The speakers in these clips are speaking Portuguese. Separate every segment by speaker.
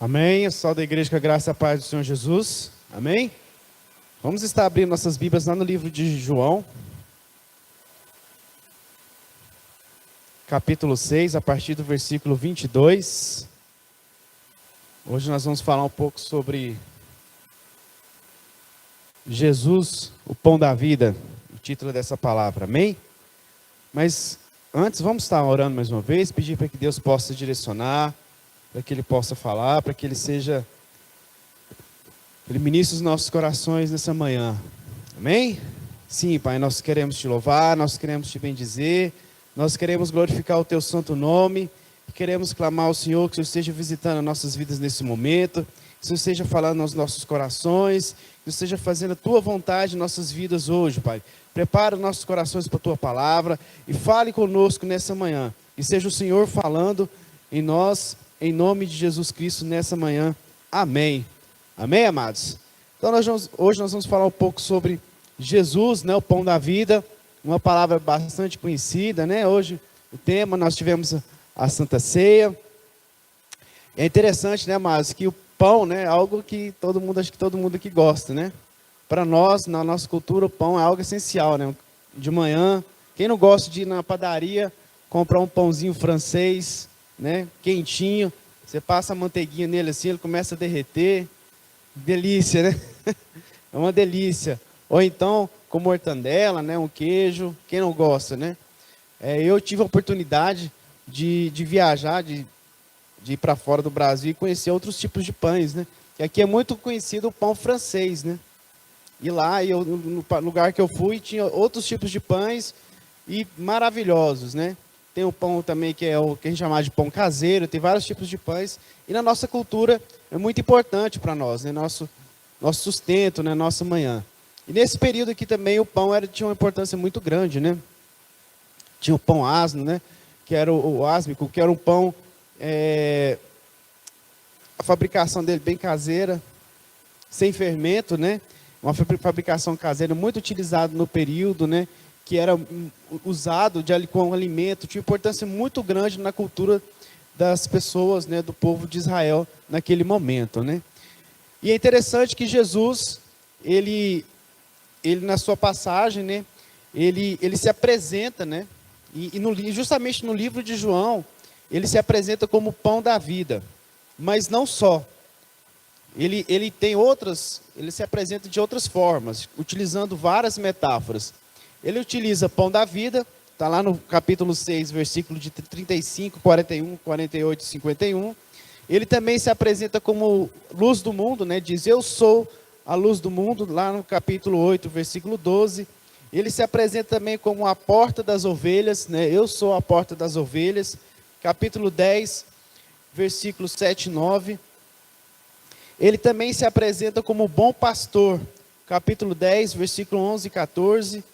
Speaker 1: Amém. Eu saúdo a igreja com a graça e a paz do Senhor Jesus. Amém. Vamos estar abrindo nossas Bíblias lá no livro de João, capítulo 6, a partir do versículo 22. Hoje nós vamos falar um pouco sobre Jesus, o pão da vida, o título dessa palavra. Amém? Mas antes, vamos estar orando mais uma vez, pedir para que Deus possa direcionar, para que Ele possa falar, para que Ele ministre os nossos corações nessa manhã. Amém? Sim, Pai, nós queremos Te louvar, nós queremos Te bendizer, nós queremos glorificar o Teu santo nome, e queremos clamar ao Senhor que o Senhor esteja visitando as nossas vidas nesse momento, que o Senhor esteja falando aos nossos corações, que o Senhor esteja fazendo a Tua vontade em nossas vidas hoje, Pai. Prepara os nossos corações para a Tua palavra e fale conosco nessa manhã. E seja o Senhor falando em nós, em nome de Jesus Cristo, nessa manhã. Amém. Amém, amados? Então, hoje nós vamos falar um pouco sobre Jesus, né, o pão da vida, uma palavra bastante conhecida, né? Hoje, o tema, nós tivemos a Santa Ceia. É interessante, né, amados, que o pão, né, é algo que acho que todo mundo aqui gosta, né? Para nós, na nossa cultura, o pão é algo essencial, né? De manhã, quem não gosta de ir na padaria, comprar um pãozinho francês, né, quentinho, você passa a manteiguinha nele assim, ele começa a derreter, delícia, né? É uma delícia. Ou então, com mortandela, né, um queijo, quem não gosta, né? Eu tive a oportunidade de viajar, de ir para fora do Brasil e conhecer outros tipos de pães, né? E aqui é muito conhecido o pão francês, né? E lá, no lugar que eu fui, tinha outros tipos de pães e maravilhosos, né? Tem o pão também que é o que a gente chama de pão caseiro, tem vários tipos de pães. E na nossa cultura é muito importante para nós, né? Nosso sustento, né? Nossa manhã. E nesse período aqui também o pão tinha uma importância muito grande, né? Tinha o pão asno, né? Que era o ásmico, que era um pão, a fabricação dele bem caseira, sem fermento, né? Uma fabricação caseira muito utilizada no período, né? Que era usado com alimento, tinha importância muito grande na cultura das pessoas, né, do povo de Israel naquele momento, né? E é interessante que Jesus, ele na sua passagem, né, ele se apresenta, né, justamente no livro de João, ele se apresenta como o pão da vida, mas não só. Ele se apresenta de outras formas, utilizando várias metáforas. Ele utiliza pão da vida, está lá no capítulo 6, versículo de 35, 41, 48 e 51. Ele também se apresenta como luz do mundo, né? Diz, eu sou a luz do mundo, lá no capítulo 8, versículo 12. Ele se apresenta também como a porta das ovelhas, né? Eu sou a porta das ovelhas, capítulo 10, versículos 7 e 9. Ele também se apresenta como bom pastor, capítulo 10, versículo 11 e 14.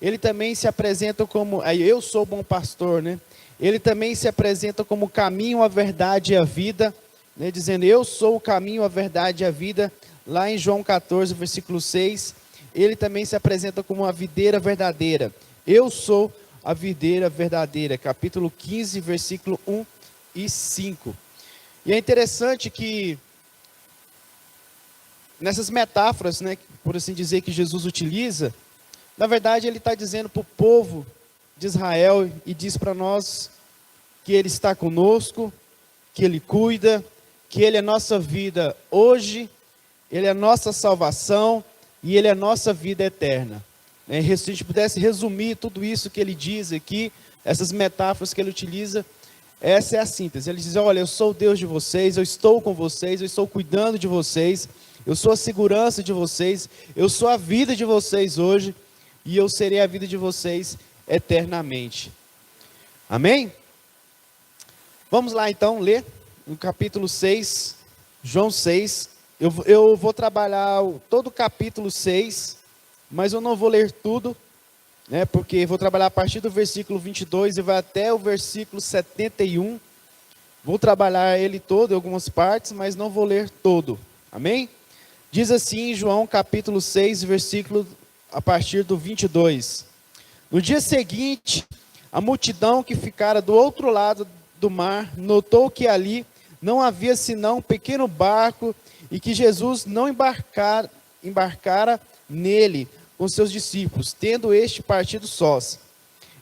Speaker 1: Ele também se apresenta como, eu sou o bom pastor, né? Ele também se apresenta como o caminho, a verdade e a vida, né? Dizendo, eu sou o caminho, a verdade e a vida, lá em João 14, versículo 6. Ele também se apresenta como a videira verdadeira. Eu sou a videira verdadeira, capítulo 15, versículo 1 e 5. E é interessante que, nessas metáforas, né, por assim dizer, que Jesus utiliza, na verdade, ele está dizendo para o povo de Israel e diz para nós que ele está conosco, que ele cuida, que ele é nossa vida hoje, ele é nossa salvação e ele é nossa vida eterna. Se a gente pudesse resumir tudo isso que ele diz aqui, essas metáforas que ele utiliza, essa é a síntese. Ele diz, olha, eu sou o Deus de vocês, eu estou com vocês, eu estou cuidando de vocês, eu sou a segurança de vocês, eu sou a vida de vocês hoje, e eu serei a vida de vocês eternamente. Amém? Vamos lá então ler no capítulo 6, João 6. Eu vou trabalhar todo o capítulo 6, mas eu não vou ler tudo, né, porque vou trabalhar a partir do versículo 22 e vai até o versículo 71. Vou trabalhar ele todo em algumas partes, mas não vou ler todo. Amém? Diz assim em João capítulo 6, versículo a partir do 22. No dia seguinte, a multidão que ficara do outro lado do mar notou que ali não havia senão um pequeno barco e que Jesus não embarcara nele com seus discípulos, tendo este partido sós.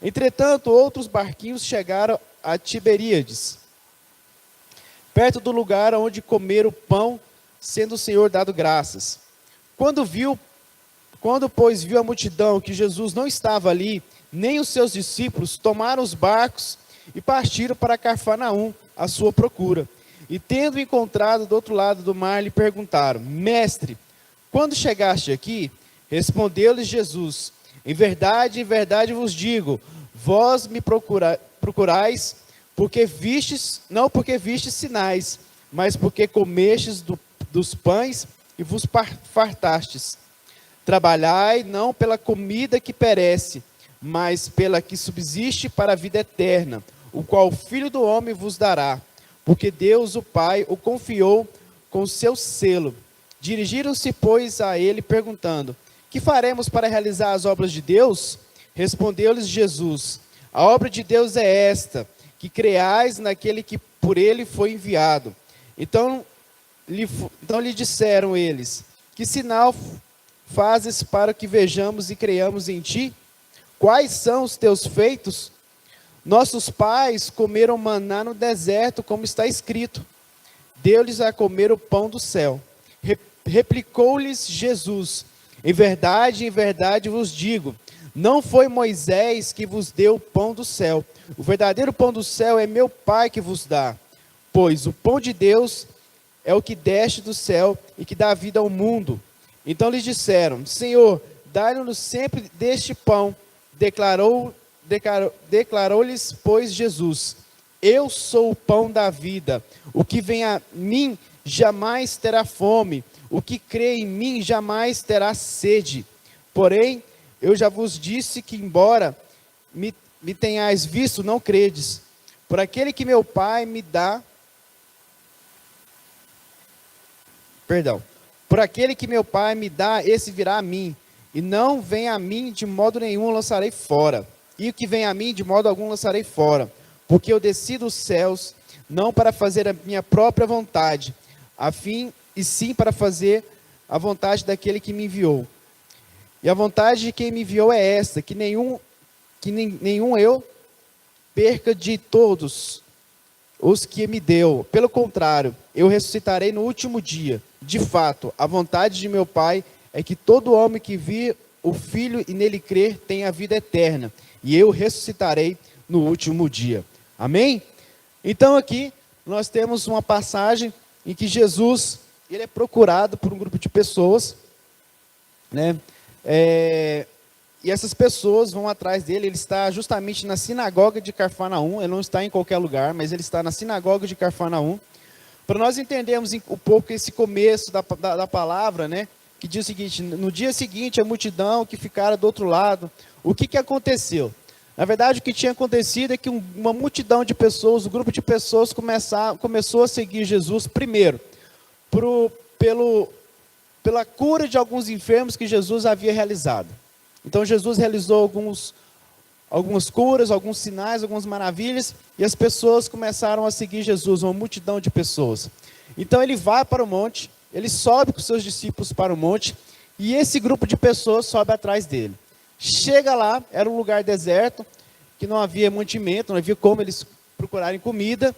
Speaker 1: Entretanto, outros barquinhos chegaram a Tiberíades, perto do lugar onde comeram o pão, sendo o Senhor dado graças. Quando, pois, viu a multidão que Jesus não estava ali, nem os seus discípulos, tomaram os barcos e partiram para Cafarnaum à sua procura. E tendo encontrado do outro lado do mar, lhe perguntaram: Mestre, quando chegaste aqui? Respondeu-lhes Jesus: em verdade vos digo, vós me procurais, porque vistes, não porque vistes sinais, mas porque comestes dos pães e vos fartastes. Trabalhai não pela comida que perece, mas pela que subsiste para a vida eterna, o qual o Filho do Homem vos dará, porque Deus, o Pai, o confiou com seu selo. Dirigiram-se, pois, a ele, perguntando: que faremos para realizar as obras de Deus? Respondeu-lhes Jesus: a obra de Deus é esta, que creais naquele que por ele foi enviado. Então lhe disseram eles: que sinal fazes para que vejamos e creiamos em ti? Quais são os teus feitos? Nossos pais comeram maná no deserto, como está escrito: deu-lhes a comer o pão do céu. Replicou-lhes Jesus: em verdade vos digo, não foi Moisés que vos deu o pão do céu. O verdadeiro pão do céu é meu Pai que vos dá. Pois o pão de Deus é o que desce do céu e que dá vida ao mundo. Então lhes disseram: Senhor, dai-nos sempre deste pão. Declarou-lhes, pois, Jesus: eu sou o pão da vida. O que vem a mim jamais terá fome. O que crê em mim jamais terá sede. Porém, eu já vos disse que, embora me tenhais visto, não credes. Por aquele que meu Pai me dá... Por aquele que meu Pai me dá, esse virá a mim. E não vem a mim, de modo nenhum lançarei fora. E o que vem a mim, de modo algum lançarei fora. Porque eu desci dos céus, não para fazer a minha própria vontade, e sim para fazer a vontade daquele que me enviou. E a vontade de quem me enviou é esta, que nenhum eu perca de todos os que me deu. Pelo contrário, eu ressuscitarei no último dia. De fato, a vontade de meu Pai é que todo homem que vir o Filho e nele crer tenha a vida eterna. E eu ressuscitarei no último dia. Amém? Então aqui nós temos uma passagem em que Jesus, ele é procurado por um grupo de pessoas, né? E essas pessoas vão atrás dele. Ele está justamente na sinagoga de Cafarnaum. Ele não está em qualquer lugar, mas ele está na sinagoga de Cafarnaum. Para nós entendermos um pouco esse começo da palavra, né? Que diz o seguinte: no dia seguinte, a multidão que ficara do outro lado. O que aconteceu? Na verdade, o que tinha acontecido é que uma multidão de pessoas, um grupo de pessoas começou a seguir Jesus primeiro, pela cura de alguns enfermos que Jesus havia realizado. Então Jesus realizou algumas curas, alguns sinais, algumas maravilhas, e as pessoas começaram a seguir Jesus, uma multidão de pessoas. Então ele vai para o monte, ele sobe com seus discípulos para o monte, e esse grupo de pessoas sobe atrás dele. Chega lá, era um lugar deserto, que não havia mantimento, não havia como eles procurarem comida,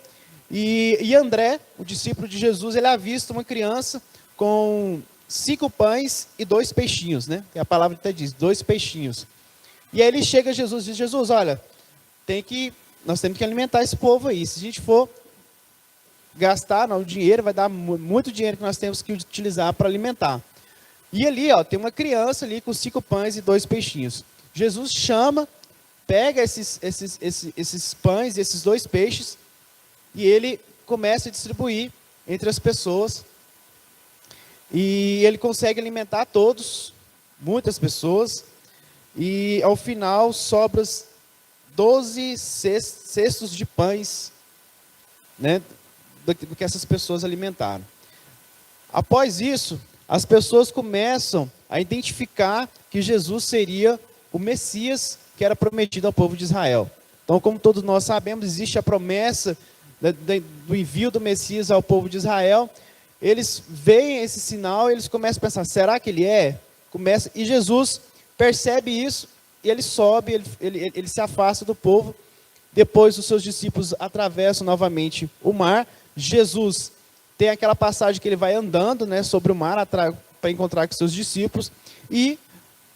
Speaker 1: e André, o discípulo de Jesus, ele avista uma criança com 5 pães e 2 peixinhos, né? E a palavra até diz, 2 peixinhos. E aí ele chega a Jesus e diz: Jesus, olha, nós temos que alimentar esse povo aí. Se a gente for gastar o dinheiro, vai dar muito dinheiro que nós temos que utilizar para alimentar. E ali, tem uma criança ali com 5 pães e 2 peixinhos. Jesus chama, pega esses pães e esses 2 peixes, e ele começa a distribuir entre as pessoas. E ele consegue alimentar todos, muitas pessoas, e ao final sobram 12 cestos de pães, né, do que essas pessoas alimentaram. Após isso, as pessoas começam a identificar que Jesus seria o Messias que era prometido ao povo de Israel. Então, como todos nós sabemos, existe a promessa do envio do Messias ao povo de Israel, eles veem esse sinal, eles começam a pensar, será que ele é? E Jesus percebe isso, e ele sobe, ele se afasta do povo. Depois os seus discípulos atravessam novamente o mar. Jesus tem aquela passagem que ele vai andando, né, sobre o mar para encontrar com seus discípulos, e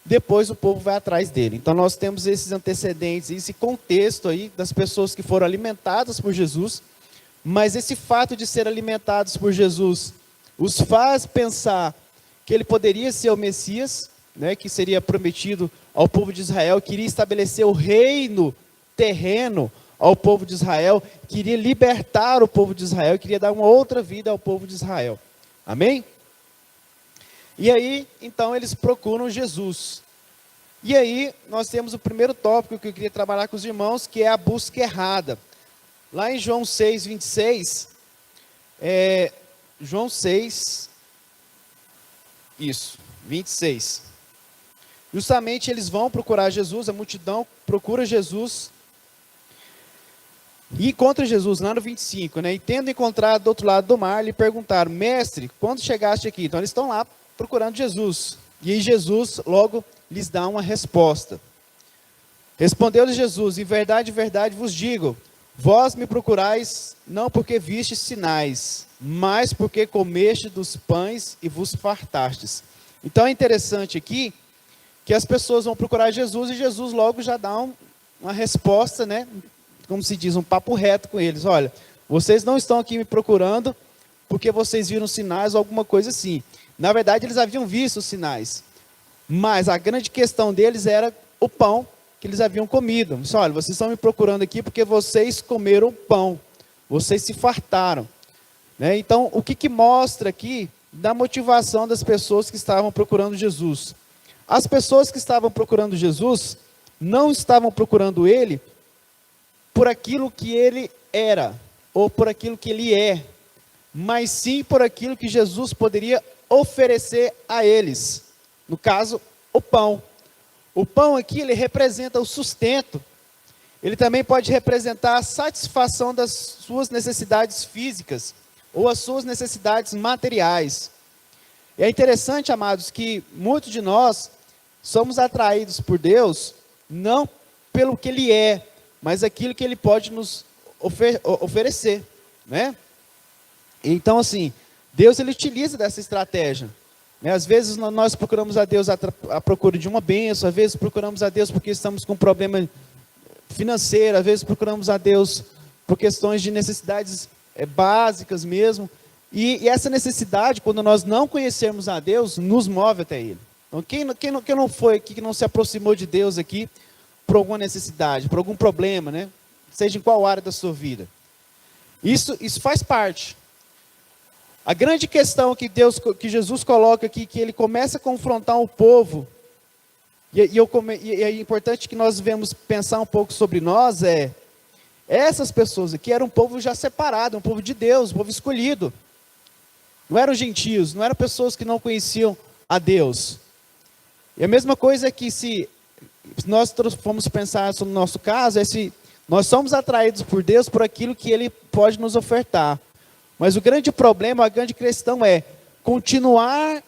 Speaker 1: depois o povo vai atrás dele. Então nós temos esses antecedentes, esse contexto aí das pessoas que foram alimentadas por Jesus, mas esse fato de ser alimentados por Jesus os faz pensar que ele poderia ser o Messias, né, que seria prometido ao povo de Israel, queria estabelecer o reino terreno ao povo de Israel, queria libertar o povo de Israel, queria dar uma outra vida ao povo de Israel. Amém? E aí, então, eles procuram Jesus. E aí, nós temos o primeiro tópico que eu queria trabalhar com os irmãos, que é a busca errada. Lá em João 6, 26, João 6, 26. Justamente eles vão procurar Jesus, a multidão procura Jesus, e encontra Jesus lá no 25, né? E tendo encontrado do outro lado do mar, lhe perguntaram, mestre, quando chegaste aqui? Então eles estão lá procurando Jesus. E aí Jesus logo lhes dá uma resposta. Respondeu-lhe Jesus, em verdade vos digo, vós me procurais não porque vistes sinais, mas porque comeste dos pães e vos fartastes. Então é interessante aqui, que as pessoas vão procurar Jesus, e Jesus logo já dá uma resposta, né? Como se diz, um papo reto com eles. Olha, vocês não estão aqui me procurando porque vocês viram sinais ou alguma coisa assim. Na verdade, eles haviam visto os sinais. Mas a grande questão deles era o pão que eles haviam comido. Disse, olha, vocês estão me procurando aqui porque vocês comeram pão. Vocês se fartaram. Né? Então, o que mostra aqui da motivação das pessoas que estavam procurando Jesus? As pessoas que estavam procurando Jesus não estavam procurando ele por aquilo que ele era, ou por aquilo que ele é, mas sim por aquilo que Jesus poderia oferecer a eles. No caso, o pão. O pão aqui, ele representa o sustento. Ele também pode representar a satisfação das suas necessidades físicas, ou as suas necessidades materiais. E é interessante, amados, que muitos de nós somos atraídos por Deus, não pelo que ele é, mas aquilo que ele pode nos oferecer, né? Então, assim, Deus, ele utiliza dessa estratégia. Né? Às vezes nós procuramos a Deus à procura de uma bênção, às vezes procuramos a Deus porque estamos com um problema financeiro, às vezes procuramos a Deus por questões de necessidades básicas mesmo. E essa necessidade, quando nós não conhecermos a Deus, nos move até Ele. Então, quem não foi aqui, que não se aproximou de Deus aqui, por alguma necessidade, por algum problema, né? Seja em qual área da sua vida. Isso faz parte. A grande questão que Jesus coloca aqui, que ele começa a confrontar o povo, e é importante que nós devemos pensar um pouco sobre nós, essas pessoas aqui eram um povo já separado, um povo de Deus, um povo escolhido. Não eram gentios, não eram pessoas que não conheciam a Deus. E a mesma coisa é que se nós formos pensar sobre o nosso caso, se nós somos atraídos por Deus por aquilo que Ele pode nos ofertar. Mas o grande problema, a grande questão é continuar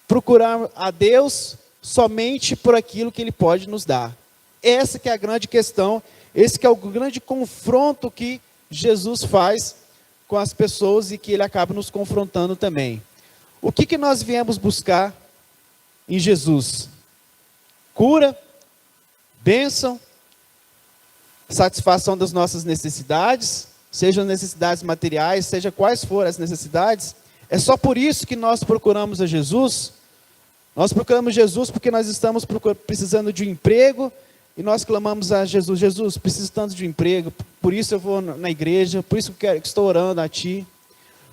Speaker 1: procurar a Deus somente por aquilo que Ele pode nos dar. Essa que é a grande questão, esse que é o grande confronto que Jesus faz com as pessoas e que Ele acaba nos confrontando também. O que nós viemos buscar em Jesus? Cura, bênção, satisfação das nossas necessidades, sejam necessidades materiais, seja quais forem as necessidades. É só por isso que nós procuramos a Jesus. Nós procuramos Jesus porque nós estamos precisando de um emprego, e nós clamamos a Jesus, Jesus, preciso tanto de um emprego, por isso eu vou na igreja, por isso que estou orando a Ti.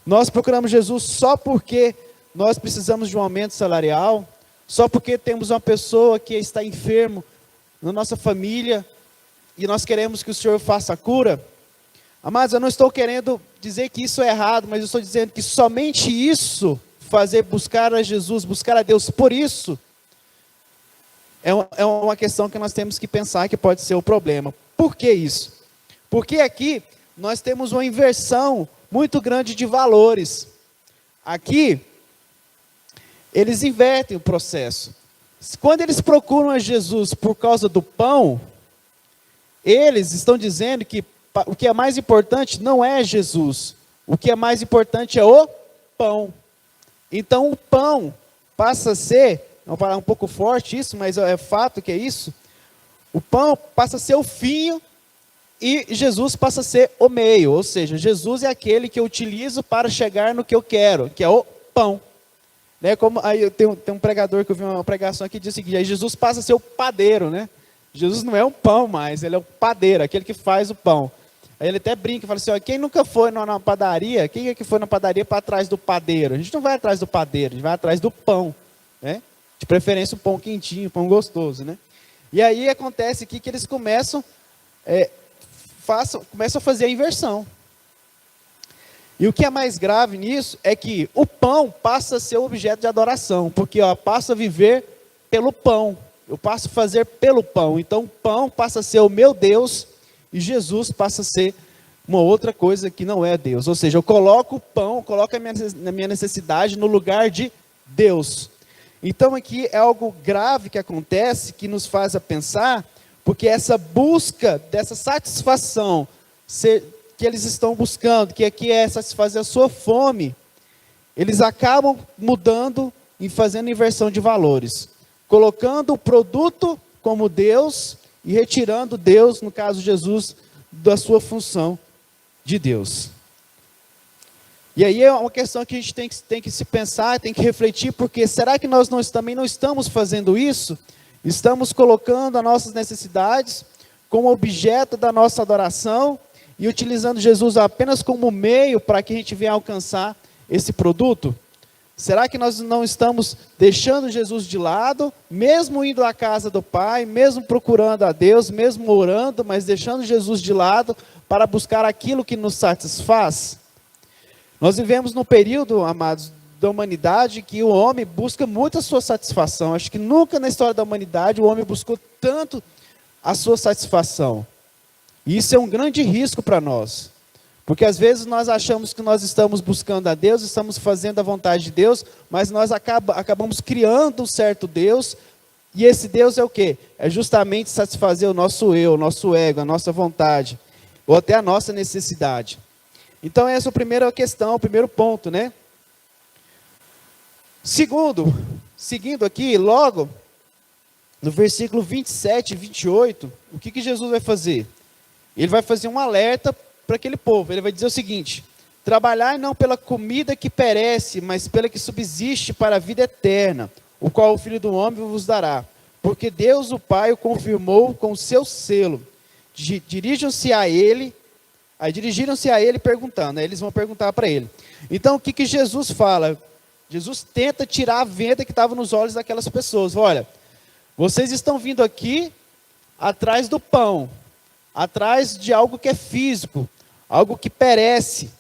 Speaker 1: Nós procuramos Jesus só porque nós precisamos de um aumento salarial, só porque temos uma pessoa que está enfermo na nossa família, e nós queremos que o Senhor faça a cura. Amados, eu não estou querendo dizer que isso é errado, mas eu estou dizendo que somente isso, buscar a Jesus, buscar a Deus, por isso, é uma questão que nós temos que pensar que pode ser o problema. Por que isso? Porque aqui, nós temos uma inversão muito grande de valores. Aqui, eles invertem o processo. Quando eles procuram a Jesus por causa do pão, eles estão dizendo que o que é mais importante não é Jesus. O que é mais importante é o pão. Então o pão passa a ser, vamos falar um pouco forte isso, mas é fato que é isso. O pão passa a ser o fim e Jesus passa a ser o meio. Ou seja, Jesus é aquele que eu utilizo para chegar no que eu quero, que é o pão. Né? Como, aí tem um pregador que eu vi uma pregação aqui que diz o seguinte, aí Jesus passa a ser o padeiro, né? Jesus não é um pão mais, ele é o padeiro, aquele que faz o pão. Aí ele até brinca, fala assim, ó, quem nunca foi na padaria, quem é que foi na padaria para trás do padeiro? A gente não vai atrás do padeiro, a gente vai atrás do pão, né? De preferência o pão quentinho, pão gostoso, né? E aí acontece aqui que eles começam a fazer a inversão. E o que é mais grave nisso é que o pão passa a ser objeto de adoração, porque passa a viver pelo pão. Eu passo a fazer pelo pão. Então o pão passa a ser o meu Deus e Jesus passa a ser uma outra coisa que não é Deus. Ou seja, eu coloco o pão, coloco a minha necessidade no lugar de Deus. Então aqui é algo grave que acontece, que nos faz a pensar, porque essa busca dessa satisfação que eles estão buscando, que aqui é satisfazer a sua fome, eles acabam mudando e fazendo inversão de valores, colocando o produto como Deus e retirando Deus, no caso Jesus, da sua função de Deus. E aí é uma questão que a gente tem que se pensar, tem que refletir, porque será que nós também não estamos fazendo isso? Estamos colocando as nossas necessidades como objeto da nossa adoração e utilizando Jesus apenas como meio para que a gente venha alcançar esse produto? Será que nós não estamos deixando Jesus de lado, mesmo indo à casa do Pai, mesmo procurando a Deus, mesmo orando, mas deixando Jesus de lado para buscar aquilo que nos satisfaz? Nós vivemos num período, amados, da humanidade que o homem busca muito a sua satisfação. Acho que nunca na história da humanidade o homem buscou tanto a sua satisfação. E isso é um grande risco para nós. Porque às vezes nós achamos que nós estamos buscando a Deus, estamos fazendo a vontade de Deus, mas nós acabamos criando um certo Deus, e esse Deus é o quê? É justamente satisfazer o nosso eu, o nosso ego, a nossa vontade, ou até a nossa necessidade. Então essa é a primeira questão, o primeiro ponto, né? Seguindo aqui, logo, no versículo 27 e 28, o que Jesus vai fazer? Ele vai fazer um alerta para aquele povo. Ele vai dizer o seguinte: trabalhai não pela comida que perece, mas pela que subsiste para a vida eterna, o qual o Filho do Homem vos dará. Porque Deus o Pai o confirmou com o seu selo. Dirigiram-se a ele perguntando, eles vão perguntar para ele. Então o que Jesus fala? Jesus tenta tirar a venda que estava nos olhos daquelas pessoas. Olha, vocês estão vindo aqui atrás do pão, atrás de algo que é físico, algo que perece,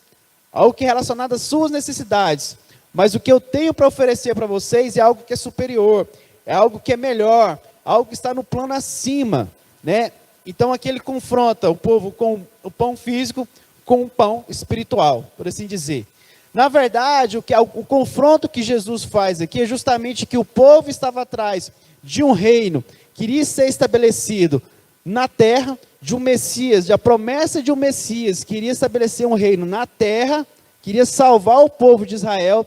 Speaker 1: algo que é relacionado às suas necessidades. Mas o que eu tenho para oferecer para vocês é algo que é superior, é algo que é melhor, algo que está no plano acima, né? Então aqui ele confronta o povo com o pão físico com o pão espiritual, por assim dizer. Na verdade, o confronto que Jesus faz aqui é justamente que o povo estava atrás de um reino que iria ser estabelecido na terra, de um Messias, de a promessa de um Messias, que iria estabelecer um reino na terra, queria salvar o povo de Israel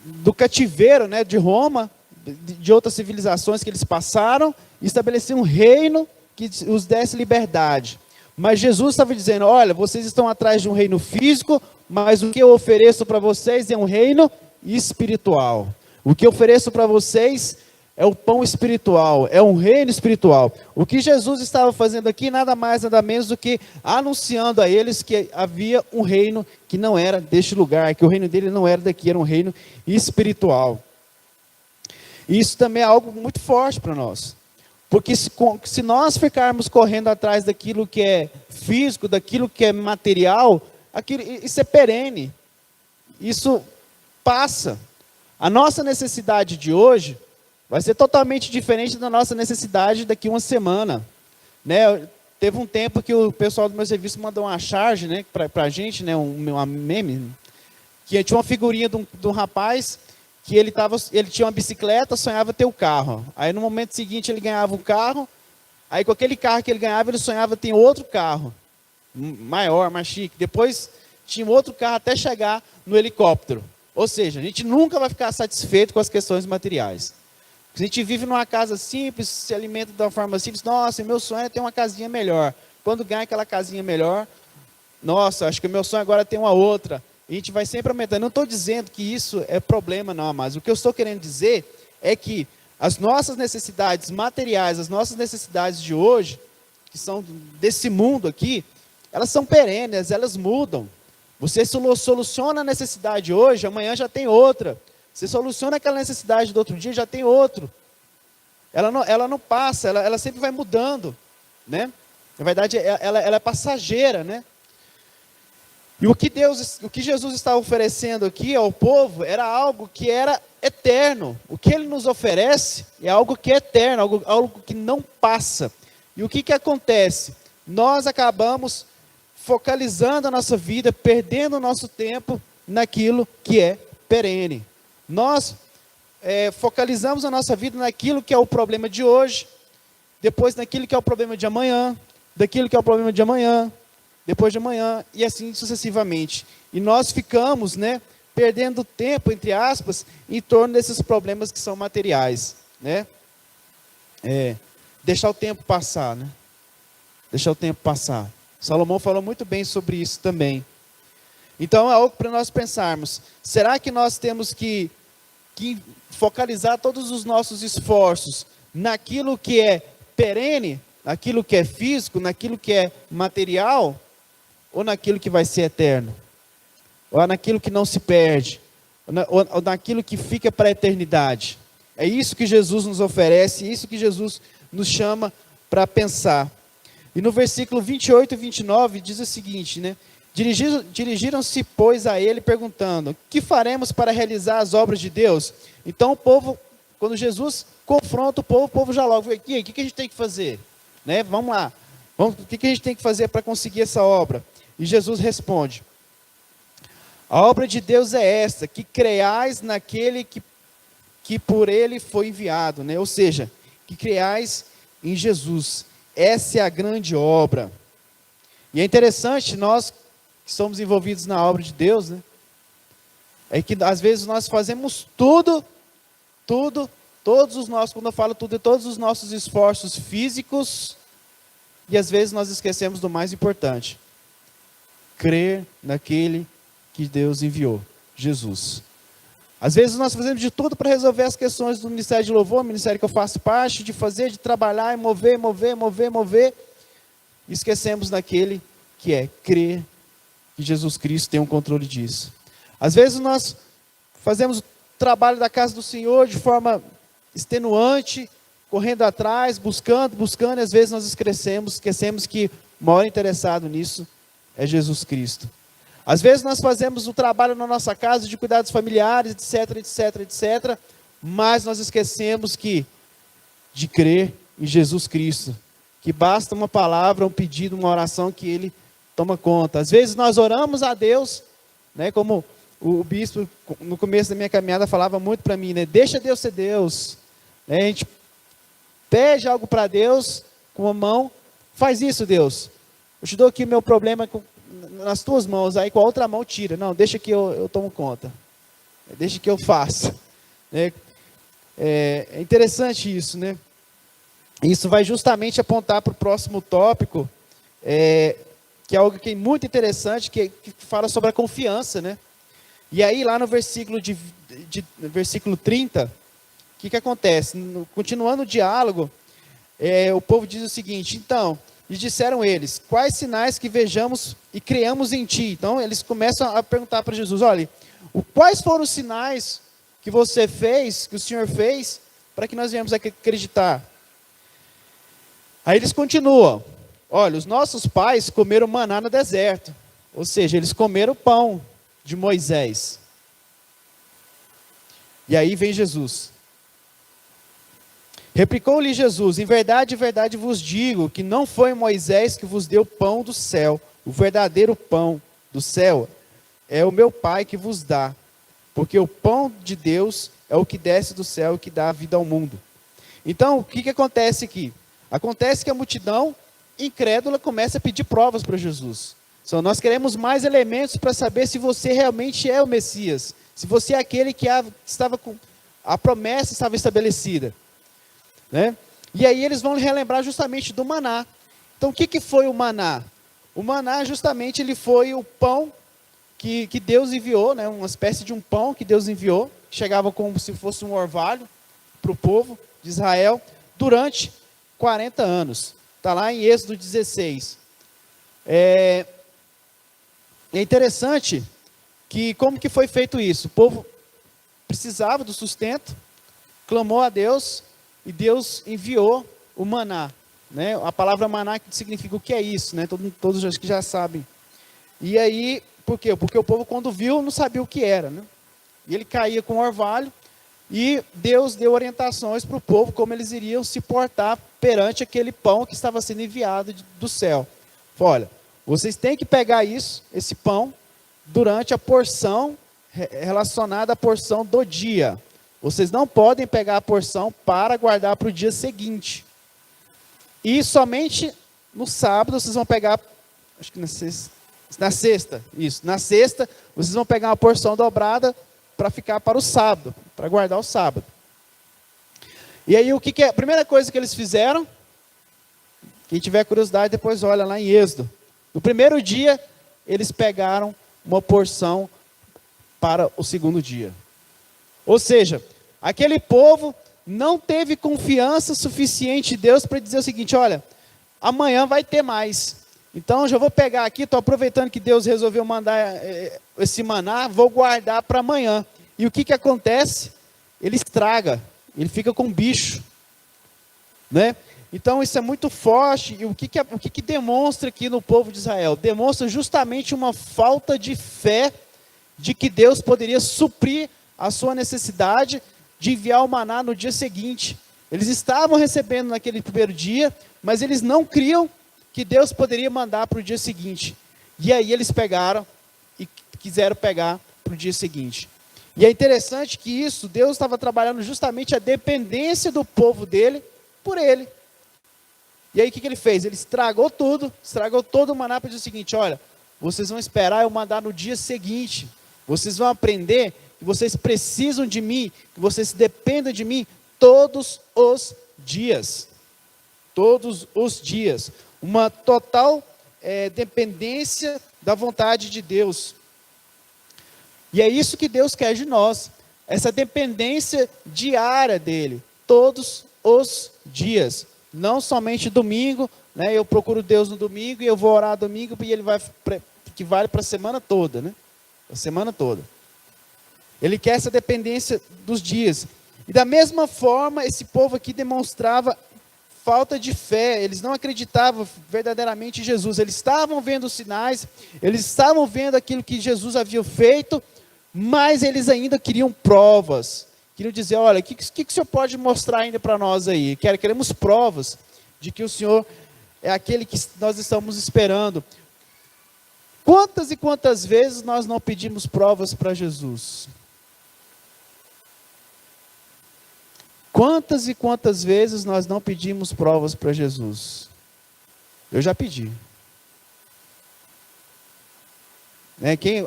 Speaker 1: do cativeiro, né, de Roma, de outras civilizações que eles passaram, e estabelecer um reino que os desse liberdade. Mas Jesus estava dizendo, olha, vocês estão atrás de um reino físico, mas o que eu ofereço para vocês é um reino espiritual. O que eu ofereço para vocês é o pão espiritual, é um reino espiritual. O que Jesus estava fazendo aqui, nada mais, nada menos do que anunciando a eles que havia um reino que não era deste lugar, que o reino dele não era daqui, era um reino espiritual. E isso também é algo muito forte para nós. Porque se nós ficarmos correndo atrás daquilo que é físico, daquilo que é material, isso é perene. Isso passa. A nossa necessidade de hoje vai ser totalmente diferente da nossa necessidade daqui uma semana. Né? teve um tempo que o pessoal do meu serviço mandou uma charge, né, para a gente, né, uma meme, que tinha uma figurinha de um rapaz que ele tinha uma bicicleta, sonhava ter o carro. Aí no momento seguinte ele ganhava um carro, aí com aquele carro que ele ganhava, ele sonhava ter outro carro, maior, mais chique. Depois tinha outro carro até chegar no helicóptero. Ou seja, a gente nunca vai ficar satisfeito com as questões materiais. Se a gente vive numa casa simples, se alimenta de uma forma simples, nossa, meu sonho é ter uma casinha melhor. Quando ganha aquela casinha melhor, nossa, acho que o meu sonho agora é ter uma outra. E a gente vai sempre aumentando. Não estou dizendo que isso é problema, não, mas o que eu estou querendo dizer é que as nossas necessidades materiais, as nossas necessidades de hoje, que são desse mundo aqui, elas são perenes, elas mudam. Você soluciona a necessidade hoje, amanhã já tem outra. Você soluciona aquela necessidade do outro dia, já tem outro. Ela não passa, ela sempre vai mudando, né? Na verdade, ela é passageira, né? E o que Jesus estava oferecendo aqui ao povo era algo que era eterno. O que ele nos oferece é algo que é eterno, algo que não passa. E o que acontece? Nós acabamos focalizando a nossa vida, perdendo o nosso tempo naquilo que é perene. Nós focalizamos a nossa vida naquilo que é o problema de hoje, depois naquilo que é o problema de amanhã, daquilo que é o problema de amanhã, depois de amanhã, e assim sucessivamente. E nós ficamos, né, perdendo tempo, entre aspas, em torno desses problemas que são materiais, né? Deixar o tempo passar, né? Deixar o tempo passar. Salomão falou muito bem sobre isso também. Então é algo para nós pensarmos. Será que nós temos que focalizar todos os nossos esforços naquilo que é perene, naquilo que é físico, naquilo que é material, ou naquilo que vai ser eterno? Ou naquilo que não se perde? Ou naquilo que fica para a eternidade? É isso que Jesus nos oferece, isso que Jesus nos chama para pensar. E no versículo 28 e 29 diz o seguinte, né? Dirigiram-se, pois, a ele, perguntando: que faremos para realizar as obras de Deus? Então o povo, quando Jesus confronta o povo já logo, e aí, o que a gente tem que fazer? Né? Vamos lá, o que a gente tem que fazer para conseguir essa obra? E Jesus responde: a obra de Deus é esta, que creiais naquele que por ele foi enviado, né? Ou seja, que creiais em Jesus. Essa é a grande obra. E é interessante, nós que somos envolvidos na obra de Deus, né? É que às vezes nós fazemos tudo, todos os nossos, quando eu falo tudo, é todos os nossos esforços físicos, e às vezes nós esquecemos do mais importante: crer naquele que Deus enviou, Jesus. Às vezes nós fazemos de tudo para resolver as questões do Ministério de Louvor, ministério que eu faço parte, de fazer, de trabalhar, e mover, e esquecemos daquele que é crer que Jesus Cristo tem um controle disso. Às vezes nós fazemos o trabalho da casa do Senhor de forma extenuante, correndo atrás, buscando, e às vezes nós esquecemos que o maior interessado nisso é Jesus Cristo. Às vezes nós fazemos o trabalho na nossa casa de cuidados familiares, etc, mas nós esquecemos de crer em Jesus Cristo, que basta uma palavra, um pedido, uma oração que Ele toma conta. Às vezes nós oramos a Deus, né, como o bispo no começo da minha caminhada falava muito para mim, né, deixa Deus ser Deus, né, a gente pede algo para Deus com a mão, faz isso, Deus, eu te dou aqui o meu problema nas tuas mãos, aí com a outra mão tira, não, deixa que eu tomo conta, deixa que eu faça, né? É interessante isso, né? Isso vai justamente apontar para o próximo tópico, que é algo que é muito interessante, que fala sobre a confiança, né? E aí lá no versículo, versículo 30, o que acontece? Continuando o diálogo, o povo diz o seguinte: então, e disseram eles: quais sinais que vejamos e creamos em ti? Então eles começam a perguntar para Jesus: olha, quais foram os sinais que você fez, que o Senhor fez, para que nós viemos acreditar? Aí eles continuam: olha, os nossos pais comeram maná no deserto, ou seja, eles comeram o pão de Moisés. E aí vem Jesus. Replicou-lhe Jesus: em verdade vos digo que não foi Moisés que vos deu pão do céu. O verdadeiro pão do céu é o meu Pai que vos dá. Porque o pão de Deus é o que desce do céu e que dá vida ao mundo. Então, o que acontece aqui? Acontece que a multidão incrédula começa a pedir provas para Jesus. Então, nós queremos mais elementos para saber se você realmente é o Messias. Se você é aquele que estava com a promessa estava estabelecida. Né? E aí eles vão relembrar justamente do maná. Então, o que foi o maná? O maná, justamente, ele foi o pão que Deus enviou, né? Uma espécie de um pão que Deus enviou, que chegava como se fosse um orvalho para o povo de Israel, durante 40 anos. Está lá em Êxodo 16. É interessante que como que foi feito isso? O povo precisava do sustento, clamou a Deus, e Deus enviou o maná. Né? A palavra maná significa o que é isso, né? Todos acho que já sabem. E aí, por quê? Porque o povo, quando viu, não sabia o que era. Né? E ele caía com o orvalho, e Deus deu orientações para o povo, como eles iriam se portar perante aquele pão que estava sendo enviado do céu. Olha, vocês têm que pegar esse pão, durante a porção relacionada à porção do dia. Vocês não podem pegar a porção para guardar para o dia seguinte. E somente no sábado vocês vão pegar, acho que na sexta, vocês vão pegar uma porção dobrada para ficar para o sábado, para guardar o sábado. E aí o que é? A primeira coisa que eles fizeram, quem tiver curiosidade depois olha lá em Êxodo. No primeiro dia, eles pegaram uma porção para o segundo dia. Ou seja, aquele povo não teve confiança suficiente em Deus para dizer o seguinte: olha, amanhã vai ter mais. Então, já vou pegar aqui, estou aproveitando que Deus resolveu mandar esse maná, vou guardar para amanhã. E o que acontece? Ele estraga, ele fica com bicho. Né? Então, isso é muito forte. E o que demonstra aqui no povo de Israel? Demonstra justamente uma falta de fé de que Deus poderia suprir a sua necessidade de enviar o maná no dia seguinte. Eles estavam recebendo naquele primeiro dia, mas eles não criam que Deus poderia mandar para o dia seguinte. E aí eles pegaram e quiseram pegar para o dia seguinte. E é interessante que isso, Deus estava trabalhando justamente a dependência do povo dele por ele. E aí o que ele fez? Ele estragou todo o maná para dizer o seguinte: olha, vocês vão esperar eu mandar no dia seguinte. Vocês vão aprender que vocês precisam de mim, que vocês dependem de mim todos os dias. Todos os dias. Uma total dependência da vontade de Deus. E é isso que Deus quer de nós. Essa dependência diária dele. Todos os dias. Não somente domingo, né? Eu procuro Deus no domingo e eu vou orar domingo e ele que vale para a semana toda, né? A semana toda. Ele quer essa dependência dos dias. E da mesma forma, esse povo aqui demonstrava falta de fé. Eles não acreditavam verdadeiramente em Jesus. Eles estavam vendo os sinais, eles estavam vendo aquilo que Jesus havia feito, mas eles ainda queriam provas. Queriam dizer: olha, o que o Senhor pode mostrar ainda para nós aí? Queremos provas de que o Senhor é aquele que nós estamos esperando. Quantas e quantas vezes nós não pedimos provas para Jesus? Quantas e quantas vezes nós não pedimos provas para Jesus? Eu já pedi.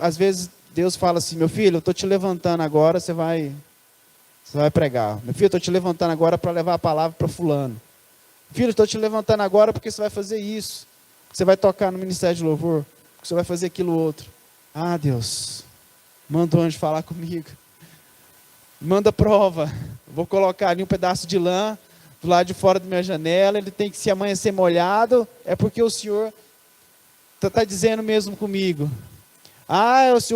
Speaker 1: Às vezes Deus fala assim: meu filho, eu estou te levantando agora, você vai pregar. Meu filho, eu estou te levantando agora para levar a palavra para fulano. Filho, eu estou te levantando agora porque você vai fazer isso. Você vai tocar no ministério de louvor. Porque você vai fazer aquilo outro. Ah, Deus, manda o anjo falar comigo. Manda prova. Vou colocar ali um pedaço de lã do lado de fora da minha janela. Ele tem que se amanhecer molhado. É porque o Senhor está dizendo mesmo comigo. O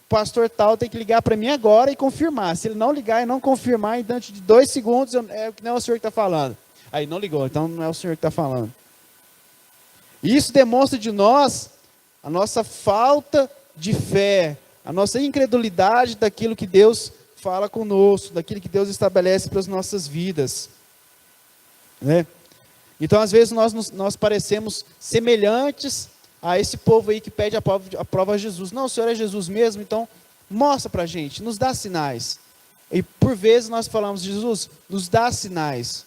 Speaker 1: pastor tal tem que ligar para mim agora e confirmar. Se ele não ligar e não confirmar, dentro de 2 segundos, é que não é o Senhor que está falando. Aí não ligou, então não é o Senhor que está falando. E isso demonstra de nós a nossa falta de fé, a nossa incredulidade daquilo que Deus fala conosco, daquilo que Deus estabelece para as nossas vidas. né? Então, às vezes, nós parecemos semelhantes a esse povo aí que pede a prova a Jesus. Não, o Senhor é Jesus mesmo, então mostra para a gente, nos dá sinais. E por vezes nós falamos, Jesus, nos dá sinais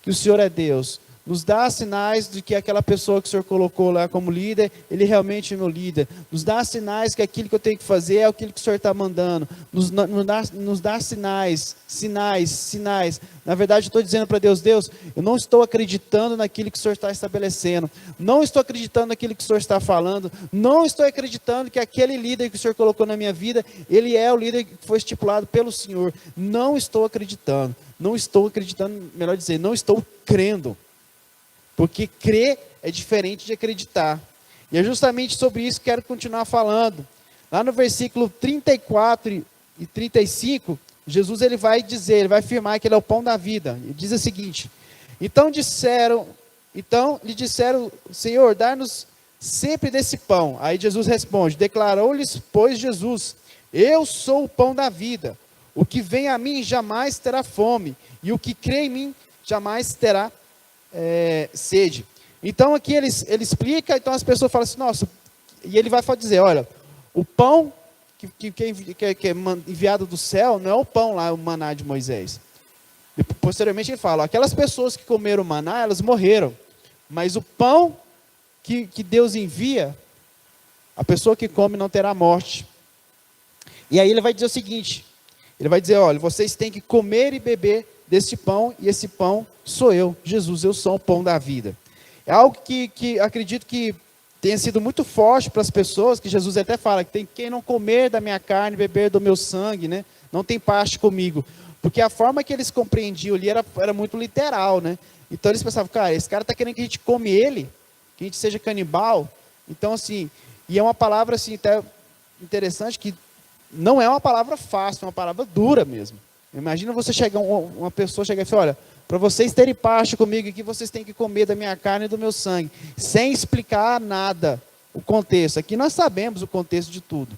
Speaker 1: que o Senhor é Deus. Nos dá sinais de que aquela pessoa que o Senhor colocou lá como líder, ele realmente é meu líder. Nos dá sinais que aquilo que eu tenho que fazer é aquilo que o Senhor está mandando. Nos dá sinais. Na verdade, eu estou dizendo para Deus, Deus, eu não estou acreditando naquilo que o Senhor está estabelecendo. Não estou acreditando naquilo que o Senhor está falando. Não estou acreditando que aquele líder que o Senhor colocou na minha vida, ele é o líder que foi estipulado pelo Senhor. Não estou acreditando. Melhor dizer, não estou crendo. Porque crer é diferente de acreditar. E é justamente sobre isso que quero continuar falando. Lá no versículo 34 e 35, Jesus ele vai afirmar que ele é o pão da vida. Ele diz o seguinte: Então lhe disseram, Senhor, dá-nos sempre desse pão. Aí Jesus responde, declarou-lhes, pois Jesus, eu sou o pão da vida. O que vem a mim jamais terá fome, e o que crê em mim jamais terá sede. Então aqui ele explica, então as pessoas falam assim, nossa, e ele vai dizer, olha, o pão que é enviado do céu não é o pão lá, o maná de Moisés. E posteriormente ele fala, aquelas pessoas que comeram maná, elas morreram, mas o pão que Deus envia, a pessoa que come não terá morte. E aí ele vai dizer o seguinte, ele vai dizer, olha, vocês têm que comer e beber deste pão, e esse pão sou eu, Jesus, eu sou o pão da vida. É algo que acredito que tenha sido muito forte para as pessoas, que Jesus até fala, que tem quem não comer da minha carne, beber do meu sangue, né, não tem parte comigo. Porque a forma que eles compreendiam ali era muito literal, né? Então eles pensavam, cara, esse cara está querendo que a gente come ele, que a gente seja canibal. Então assim, e é uma palavra assim, até interessante, que não é uma palavra fácil, é uma palavra dura mesmo. Imagina você uma pessoa chegar e falar, olha, para vocês terem parte comigo aqui, vocês têm que comer da minha carne e do meu sangue, sem explicar nada, o contexto. Aqui nós sabemos o contexto de tudo,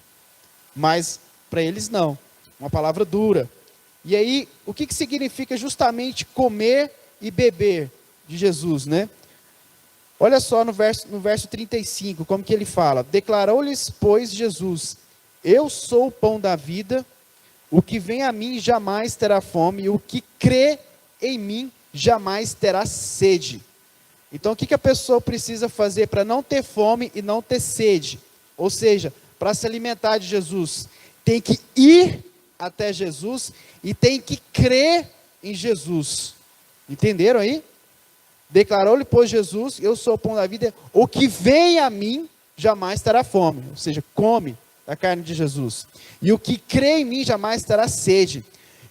Speaker 1: mas para eles não, uma palavra dura. E aí, o que significa justamente comer e beber de Jesus, né? Olha só no verso 35, como que ele fala, declarou-lhes, pois, Jesus, eu sou o pão da vida, o que vem a mim jamais terá fome, e o que crê em mim jamais terá sede. Então, o que a pessoa precisa fazer para não ter fome e não ter sede? Ou seja, para se alimentar de Jesus, tem que ir até Jesus e tem que crer em Jesus. Entenderam aí? Declarou-lhe, pois, Jesus, eu sou o pão da vida, o que vem a mim jamais terá fome. Ou seja, come da carne de Jesus. E o que crê em mim jamais terá sede.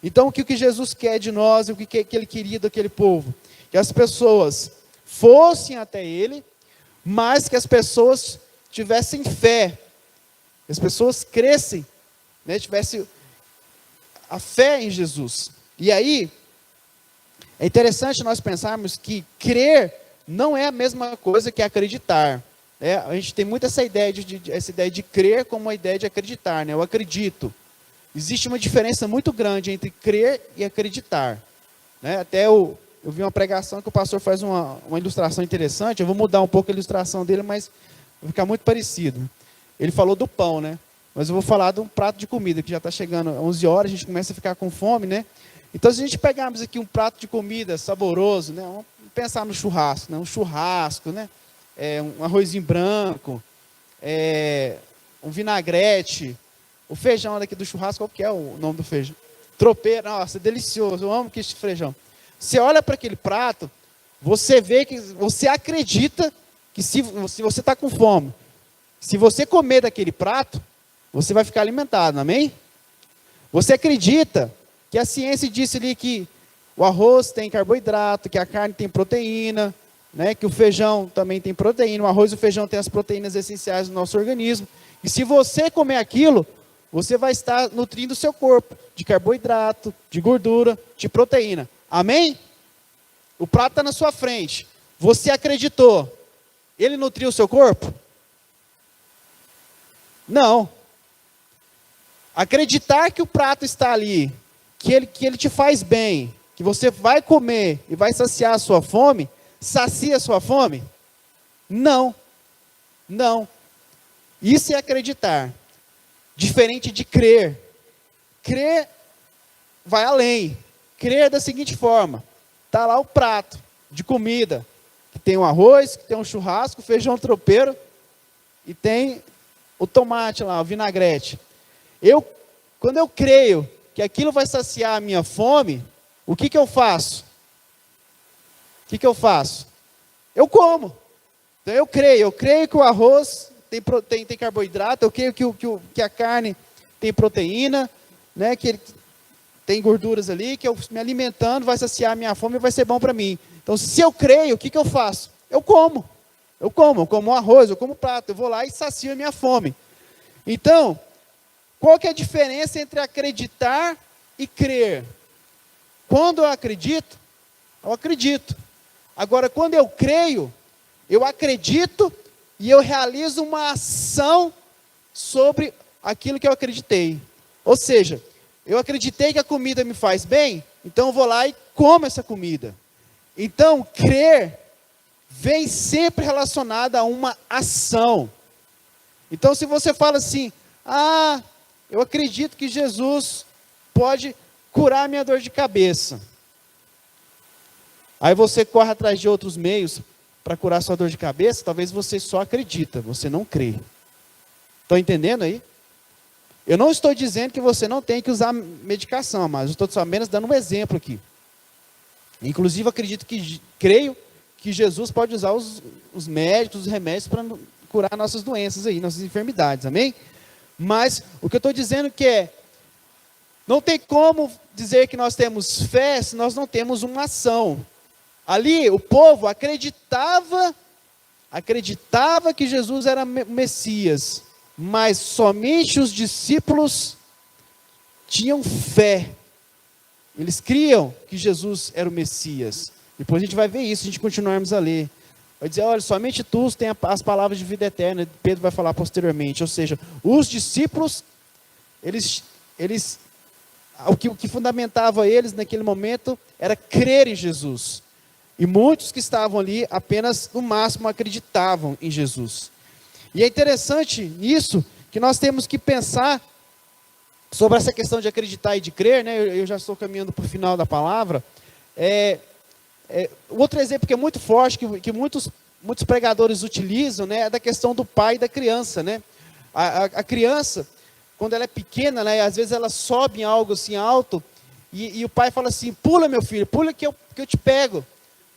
Speaker 1: Então, o que Jesus quer de nós, o que ele queria daquele povo? Que as pessoas fossem até ele, mas que as pessoas tivessem fé. Que as pessoas crescem, né, tivessem a fé em Jesus. E aí, é interessante nós pensarmos que crer não é a mesma coisa que acreditar. A gente tem muito essa ideia de crer como uma ideia de acreditar, né? Eu acredito. Existe uma diferença muito grande entre crer e acreditar, né? Até eu vi uma pregação que o pastor faz uma ilustração interessante, eu vou mudar um pouco a ilustração dele, mas vai ficar muito parecido. Ele falou do pão, né? Mas eu vou falar de um prato de comida, que já está chegando às 11 horas, a gente começa a ficar com fome, né? Então, se a gente pegarmos aqui um prato de comida saboroso, né? Vamos pensar no churrasco, né? Um churrasco, né? Um arrozinho branco, um vinagrete, o feijão daqui do churrasco, qual que é o nome do feijão? Tropeiro, nossa, é delicioso, eu amo esse feijão. Você olha para aquele prato, você vê que, você acredita que se você está com fome, se você comer daquele prato, você vai ficar alimentado, amém? Você acredita que a ciência disse ali que o arroz tem carboidrato, que a carne tem proteína, né, que o feijão também tem proteína, o arroz e o feijão têm as proteínas essenciais do nosso organismo, e se você comer aquilo, você vai estar nutrindo o seu corpo de carboidrato, de gordura, de proteína, amém? O prato está na sua frente, você acreditou, ele nutriu o seu corpo? Não. Acreditar que o prato está ali, que ele te faz bem, que que você vai comer e vai saciar a sua fome, sacia a sua fome? Não. Não. Isso é acreditar. Diferente de crer. Crer vai além. Crer da seguinte forma: está lá o prato de comida, que tem um arroz, que tem um churrasco, feijão tropeiro, e tem o tomate lá, o vinagrete. Quando eu creio que aquilo vai saciar a minha fome, o que eu faço? O que eu faço? Eu como. Então eu creio que o arroz tem carboidrato, eu creio que a carne tem proteína, né, que ele tem gorduras ali, que eu me alimentando vai saciar a minha fome e vai ser bom para mim. Então, se eu creio, o que eu faço? Eu como um arroz, eu como prato, eu vou lá e sacio a minha fome. Então, qual que é a diferença entre acreditar e crer? Quando eu acredito, eu acredito. Agora, quando eu creio, eu acredito e eu realizo uma ação sobre aquilo que eu acreditei. Ou seja, eu acreditei que a comida me faz bem, então eu vou lá e como essa comida. Então, crer vem sempre relacionado a uma ação. Então, se você fala assim, eu acredito que Jesus pode curar a minha dor de cabeça. Aí você corre atrás de outros meios para curar sua dor de cabeça, talvez você só acredita, você não crê. Estão entendendo aí? Eu não estou dizendo que você não tem que usar medicação, mas eu estou só apenas dando um exemplo aqui. Inclusive, creio que Jesus pode usar os médicos, os remédios para curar nossas doenças aí, nossas enfermidades, amém? Mas o que eu estou dizendo não tem como dizer que nós temos fé se nós não temos uma ação. Ali o povo acreditava que Jesus era Messias, mas somente os discípulos tinham fé. Eles criam que Jesus era o Messias. Depois a gente vai ver isso, se a gente continuarmos a ler. Vai dizer, olha, somente tu tens as palavras de vida eterna. Pedro vai falar posteriormente. Ou seja, os discípulos, o que fundamentava eles naquele momento era crer em Jesus. E muitos que estavam ali apenas, no máximo, acreditavam em Jesus. E é interessante nisso que nós temos que pensar sobre essa questão de acreditar e de crer, né? Eu já estou caminhando para o final da palavra. Outro exemplo que é muito forte, que muitos pregadores utilizam, né, é da questão do pai e da criança, né? A criança, quando ela é pequena, né, às vezes ela sobe em algo assim alto, e o pai fala assim, pula meu filho, pula que eu te pego.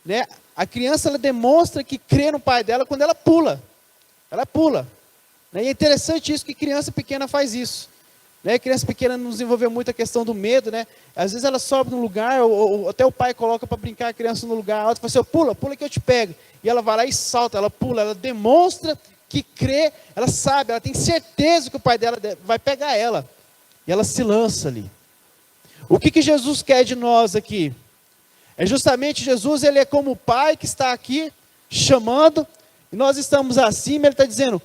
Speaker 1: Né? A criança, ela demonstra que crê no pai dela quando ela pula. Ela pula. Né? E é interessante isso, que criança pequena faz isso. Né? Criança pequena não desenvolveu muito a questão do medo, né? Às vezes ela sobe no lugar, ou até o pai coloca para brincar a criança no lugar alto, e fala assim, pula que eu te pego. E ela vai lá e salta, ela pula, ela demonstra que crê, ela sabe, ela tem certeza que o pai dela vai pegar ela. E ela se lança ali. O que Jesus quer de nós aqui? É justamente Jesus, ele é como o pai que está aqui, chamando, e nós estamos acima, ele está dizendo,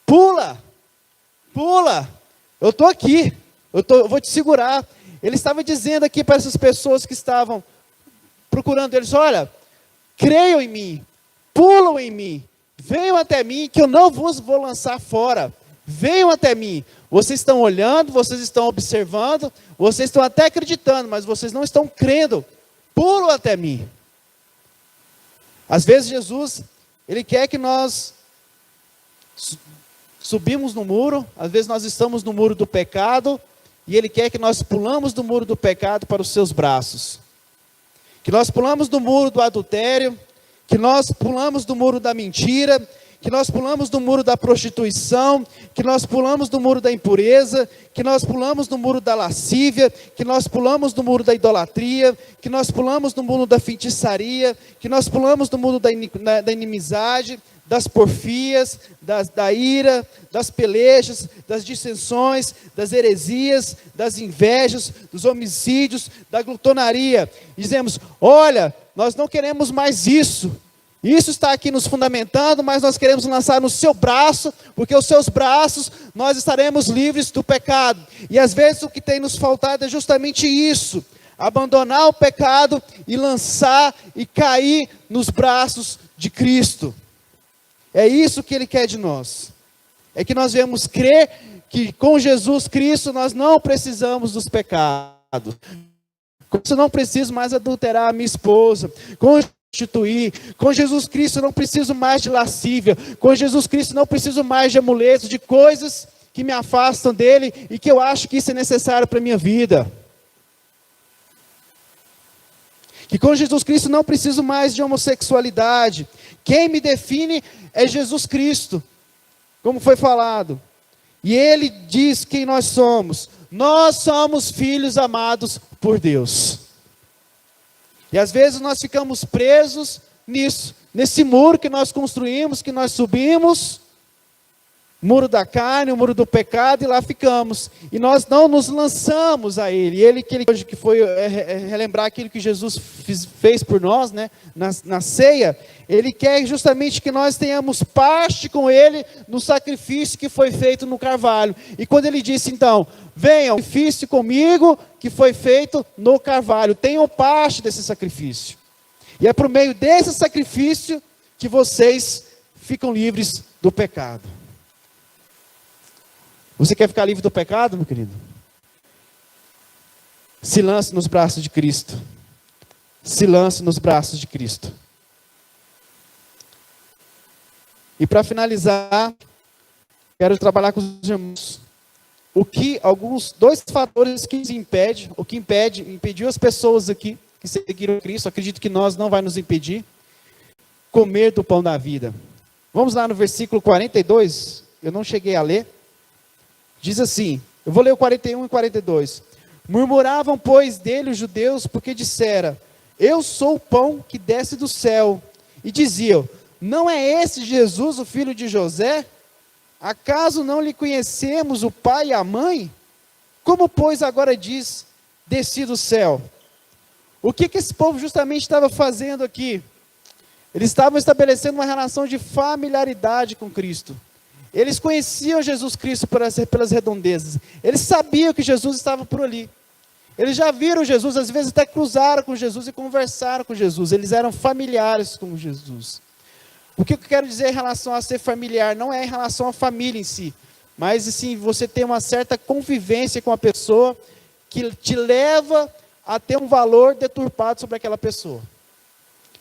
Speaker 1: pula, eu estou aqui, eu vou te segurar. Ele estava dizendo aqui para essas pessoas que estavam procurando eles, olha, creiam em mim, pulam em mim, venham até mim, que eu não vos vou lançar fora, venham até mim. Vocês estão olhando, vocês estão observando, vocês estão até acreditando, mas vocês não estão crendo. Pulam até mim. Às vezes Jesus, ele quer que nós subimos no muro, às vezes nós estamos no muro do pecado, e ele quer que nós pulamos do muro do pecado para os seus braços. Que nós pulamos do muro do adultério, que nós pulamos do muro da mentira, que nós pulamos do muro da prostituição, que nós pulamos do muro da impureza, que nós pulamos do muro da lascívia, que nós pulamos do muro da idolatria, que nós pulamos do muro da feitiçaria, que nós pulamos do muro da inimizade, das porfias, da ira, das pelejas, das dissensões, das heresias, das invejas, dos homicídios, da glutonaria. Dizemos, olha, nós não queremos mais isso. Isso está aqui nos fundamentando, mas nós queremos lançar no seu braço, porque os seus braços nós estaremos livres do pecado. E às vezes o que tem nos faltado é justamente isso, abandonar o pecado e lançar e cair nos braços de Cristo. É isso que Ele quer de nós. É que nós devemos crer que com Jesus Cristo nós não precisamos dos pecados. Eu não preciso mais adulterar a minha esposa, constituir. Com Jesus Cristo eu não preciso mais de lascívia. Com Jesus Cristo eu não preciso mais de amuletos, de coisas que me afastam dele e que eu acho que isso é necessário para a minha vida. Que com Jesus Cristo não preciso mais de homossexualidade. Quem me define é Jesus Cristo, como foi falado. E Ele diz quem nós somos. Nós somos filhos amados por Deus. E às vezes nós ficamos presos nisso, nesse muro que nós construímos, que nós subimos, muro da carne, o muro do pecado, e lá ficamos. E nós não nos lançamos a Ele. E Ele que foi relembrar aquilo que Jesus fez por nós, né, na ceia. Ele quer justamente que nós tenhamos parte com Ele no sacrifício que foi feito no Carvalho. E quando Ele disse então, venham, sacrifício comigo que foi feito no Carvalho. Tenham parte desse sacrifício. E é por meio desse sacrifício que vocês ficam livres do pecado. Você quer ficar livre do pecado, meu querido? Se lance nos braços de Cristo. Se lance nos braços de Cristo. E para finalizar, quero trabalhar com os irmãos. Dois fatores que nos impedem, impediu as pessoas aqui que seguiram Cristo, acredito que nós não vai nos impedir, comer do pão da vida. Vamos lá no versículo 42, eu não cheguei a ler. Diz assim, eu vou ler o 41 e 42. Murmuravam, pois, dele os judeus, porque dissera, eu sou o pão que desce do céu. E diziam, não é esse Jesus, o filho de José? Acaso não lhe conhecemos o pai e a mãe? Como, pois, agora diz, desci do céu? O que esse povo justamente estava fazendo aqui? Eles estavam estabelecendo uma relação de familiaridade com Cristo. Eles conheciam Jesus Cristo pelas redondezas. Eles sabiam que Jesus estava por ali. Eles já viram Jesus, às vezes até cruzaram com Jesus e conversaram com Jesus. Eles eram familiares com Jesus. O que eu quero dizer em relação a ser familiar? Não é em relação à família em si. Mas assim, você tem uma certa convivência com a pessoa que te leva a ter um valor deturpado sobre aquela pessoa.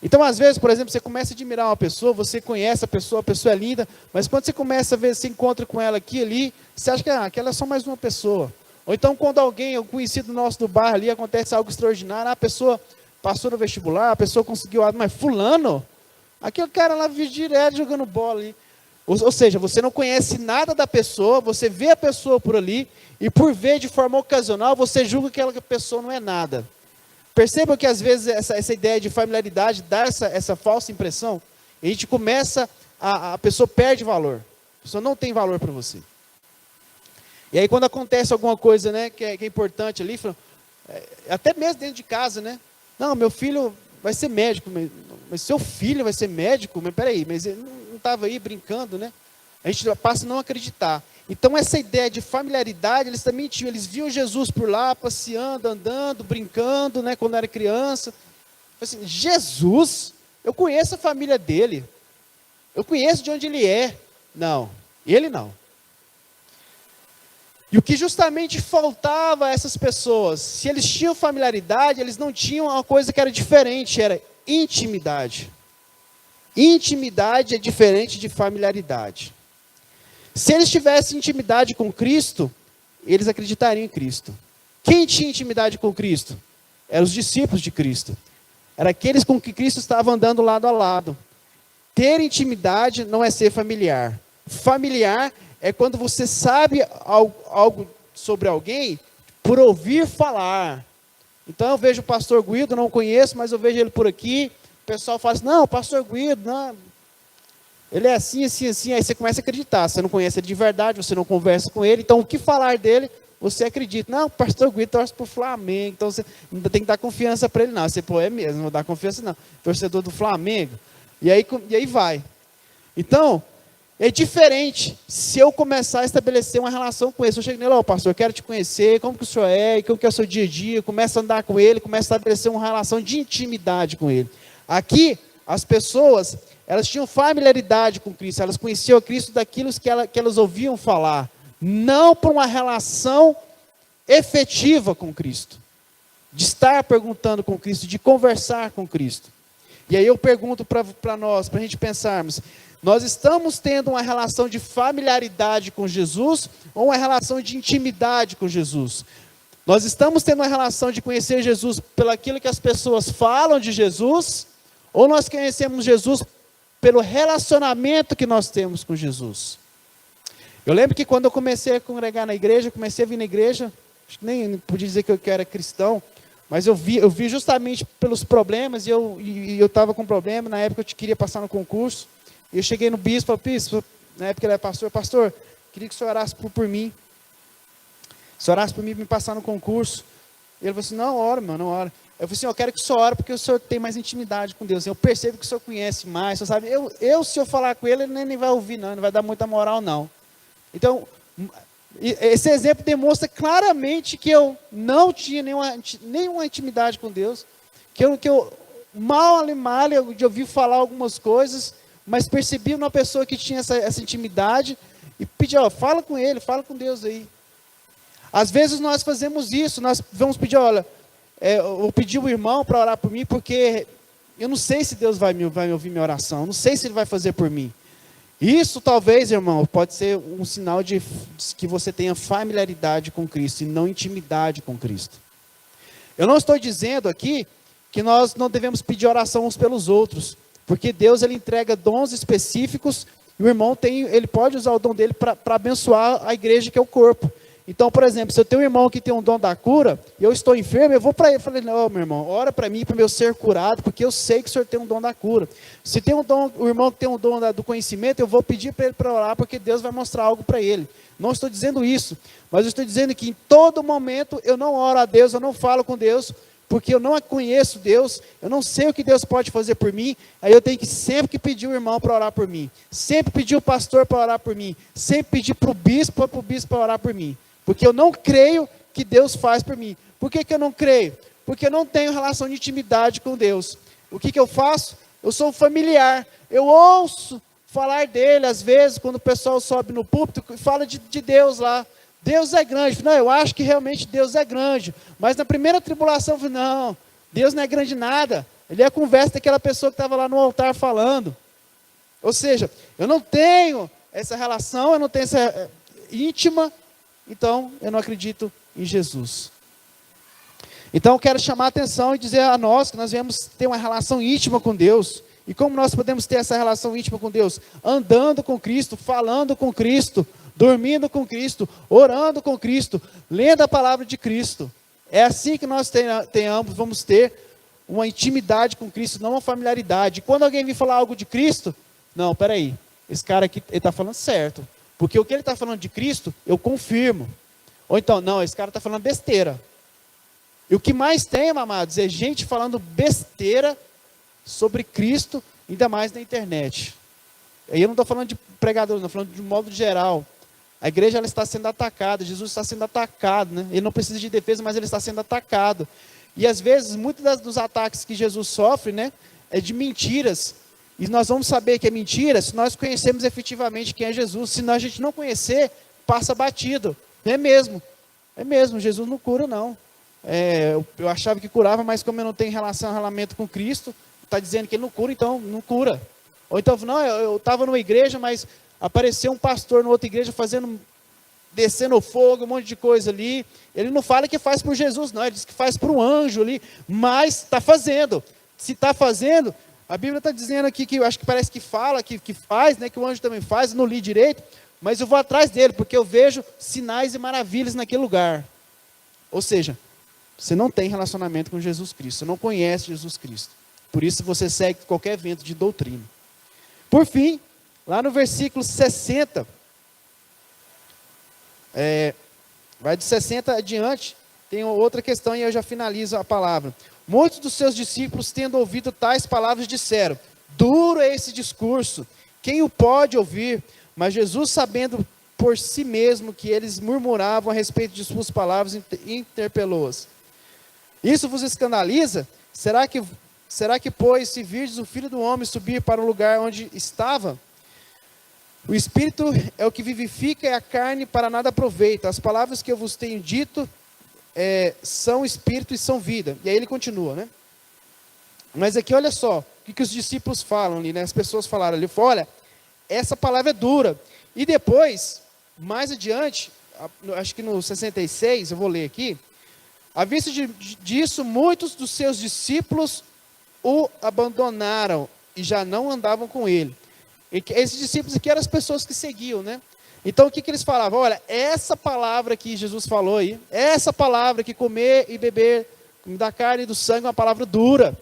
Speaker 1: Então, às vezes, por exemplo, você começa a admirar uma pessoa, você conhece a pessoa é linda, mas quando você começa a ver, você encontra com ela aqui e ali, você acha que aquela é só mais uma pessoa. Ou então, quando alguém, um conhecido nosso do bar ali, acontece algo extraordinário, a pessoa passou no vestibular, a pessoa conseguiu algo, mas fulano, aquele cara lá vive direto jogando bola ali. Ou seja, você não conhece nada da pessoa, você vê a pessoa por ali, e por ver de forma ocasional, você julga que aquela pessoa não é nada. Percebam que às vezes essa ideia de familiaridade dá essa falsa impressão, e a gente começa, a pessoa perde valor, a pessoa não tem valor para você. E aí quando acontece alguma coisa, né, que é importante ali, até mesmo dentro de casa, né, não, meu filho vai ser médico, mas seu filho vai ser médico? Mas peraí, mas ele não estava aí brincando, né? A gente passa a não acreditar. Então essa ideia de familiaridade, eles também tinham, eles viam Jesus por lá, passeando, andando, brincando, né, quando era criança. Assim, Jesus, eu conheço a família dele, eu conheço de onde ele é. Não, ele não. E o que justamente faltava a essas pessoas, se eles tinham familiaridade, eles não tinham uma coisa que era diferente, era intimidade. Intimidade é diferente de familiaridade. Se eles tivessem intimidade com Cristo, eles acreditariam em Cristo. Quem tinha intimidade com Cristo? Eram os discípulos de Cristo. Eram aqueles com que Cristo estava andando lado a lado. Ter intimidade não é ser familiar. Familiar é quando você sabe algo sobre alguém por ouvir falar. Então eu vejo o pastor Guido, não conheço, mas eu vejo ele por aqui. O pessoal fala assim, não, o pastor Guido, não, ele é assim, assim, assim. Aí você começa a acreditar. Você não conhece ele de verdade, você não conversa com ele. Então o que falar dele, você acredita. Não, o pastor Guido torce para o Flamengo, então você não tem que dar confiança para ele não. Você, pô, é mesmo, não vou dar confiança não. Torcedor do Flamengo. E aí vai. Então, É diferente se eu começar a estabelecer uma relação com ele. Se eu chego nele, ó, pastor, eu quero te conhecer, como que o senhor é, como que é o seu dia a dia, começo a andar com ele, começo a estabelecer uma relação de intimidade com ele. Aqui, as pessoas, elas tinham familiaridade com Cristo, elas conheciam Cristo daquilo que elas ouviam falar, não por uma relação efetiva com Cristo, de estar perguntando com Cristo, de conversar com Cristo. E aí eu pergunto para nós, para a gente pensarmos, nós estamos tendo uma relação de familiaridade com Jesus ou uma relação de intimidade com Jesus? Nós estamos tendo uma relação de conhecer Jesus pelaquilo que as pessoas falam de Jesus, ou nós conhecemos Jesus pelo relacionamento que nós temos com Jesus? Eu lembro que quando eu comecei a congregar na igreja, comecei a vir na igreja, acho que nem podia dizer que eu era cristão, mas eu vi justamente pelos problemas, e eu estava com problema, na época eu queria passar no concurso, e eu cheguei no bispo, na época ele era pastor, queria que o senhor orasse por mim, se orasse por mim para me passar no concurso. E ele falou assim, não, ora, mano, não ora. Eu falei assim, eu quero que o senhor ore, porque o senhor tem mais intimidade com Deus, eu percebo que o senhor conhece mais, o senhor sabe, se eu falar com ele, ele nem vai ouvir não, não vai dar muita moral não. Então, esse exemplo demonstra claramente que eu não tinha nenhuma intimidade com Deus, que eu mal de ouvir falar algumas coisas, mas percebi uma pessoa que tinha essa intimidade e pedi, ó, fala com ele, fala com Deus aí. Às vezes nós fazemos isso, nós vamos pedir, olha, eu pedi o irmão para orar por mim, porque eu não sei se Deus vai me ouvir minha oração, eu não sei se ele vai fazer por mim. Isso talvez, irmão, pode ser um sinal de que você tenha familiaridade com Cristo e não intimidade com Cristo. Eu não estou dizendo aqui que nós não devemos pedir oração uns pelos outros, porque Deus ele entrega dons específicos e o irmão ele pode usar o dom dele para abençoar a igreja que é o corpo. Então, por exemplo, se eu tenho um irmão que tem um dom da cura, e eu estou enfermo, eu vou para ele e falei, não, meu irmão, ora para mim, para eu ser curado, porque eu sei que o senhor tem um dom da cura. Se tem o irmão que tem um dom do conhecimento, eu vou pedir para ele para orar, porque Deus vai mostrar algo para ele. Não estou dizendo isso, mas eu estou dizendo que em todo momento eu não oro a Deus, eu não falo com Deus, porque eu não conheço Deus, eu não sei o que Deus pode fazer por mim, aí eu tenho que sempre pedir o irmão para orar por mim, sempre pedir o pastor para orar por mim, sempre pedir para o bispo para orar por mim. Porque eu não creio que Deus faz por mim. Por que eu não creio? Porque eu não tenho relação de intimidade com Deus. O que eu faço? Eu sou familiar. Eu ouço falar dele, às vezes, quando o pessoal sobe no púlpito e fala de Deus lá. Deus é grande. Não, eu acho que realmente Deus é grande. Mas na primeira tribulação, eu falei, não, Deus não é grande nada. Ele é a conversa daquela pessoa que estava lá no altar falando. Ou seja, eu não tenho essa relação, eu não tenho essa íntima. Então, eu não acredito em Jesus. Então, eu quero chamar a atenção e dizer a nós que nós devemos ter uma relação íntima com Deus. E como nós podemos ter essa relação íntima com Deus? Andando com Cristo, falando com Cristo, dormindo com Cristo, orando com Cristo, lendo a palavra de Cristo. É assim que nós vamos ter uma intimidade com Cristo, não uma familiaridade. E quando alguém vir falar algo de Cristo, não, peraí, esse cara aqui está falando certo. Porque o que ele está falando de Cristo, eu confirmo. Ou então, não, esse cara está falando besteira. E o que mais tem, amados, é gente falando besteira sobre Cristo, ainda mais na internet. Aí eu não estou falando de pregador, não, estou falando de modo geral. A igreja ela está sendo atacada, Jesus está sendo atacado, né? Ele não precisa de defesa, mas ele está sendo atacado. E às vezes, muitos dos ataques que Jesus sofre, né, é de mentiras. E nós vamos saber que é mentira se nós conhecermos efetivamente quem é Jesus. Se a gente não conhecer, passa batido. É mesmo, Jesus não cura não. Eu achava que curava, mas como eu não tenho relacionamento com Cristo, está dizendo que ele não cura, então não cura. Ou então, não, eu estava numa igreja, mas apareceu um pastor na outra igreja descendo fogo, um monte de coisa ali. Ele não fala que faz por Jesus não, ele diz que faz por um anjo ali, mas está fazendo. Se está fazendo... A Bíblia está dizendo aqui que eu acho que parece que fala, que faz, né, que o anjo também faz, eu não li direito, mas eu vou atrás dele, porque eu vejo sinais e maravilhas naquele lugar. Ou seja, você não tem relacionamento com Jesus Cristo, você não conhece Jesus Cristo. Por isso você segue qualquer vento de doutrina. Por fim, lá no versículo 60, vai de 60 adiante, tem outra questão e eu já finalizo a palavra. Muitos dos seus discípulos, tendo ouvido tais palavras, disseram, duro é esse discurso, quem o pode ouvir? Mas Jesus, sabendo por si mesmo que eles murmuravam a respeito de suas palavras, interpelou-as. Isso vos escandaliza? Será que, pois, se virdes o Filho do Homem subir para o lugar onde estava? O Espírito é o que vivifica e a carne para nada aproveita. As palavras que eu vos tenho dito são Espírito e são vida. E aí ele continua, né? Mas aqui, olha só, o que os discípulos falam ali, né? As pessoas falaram ali, olha, essa palavra é dura. E depois, mais adiante, acho que no 66, eu vou ler aqui, à vista disso, muitos dos seus discípulos o abandonaram e já não andavam com ele. E esses discípulos aqui eram as pessoas que seguiam, né? Então o que eles falavam? Olha, essa palavra que Jesus falou aí, essa palavra que comer e beber da carne e do sangue é uma palavra dura.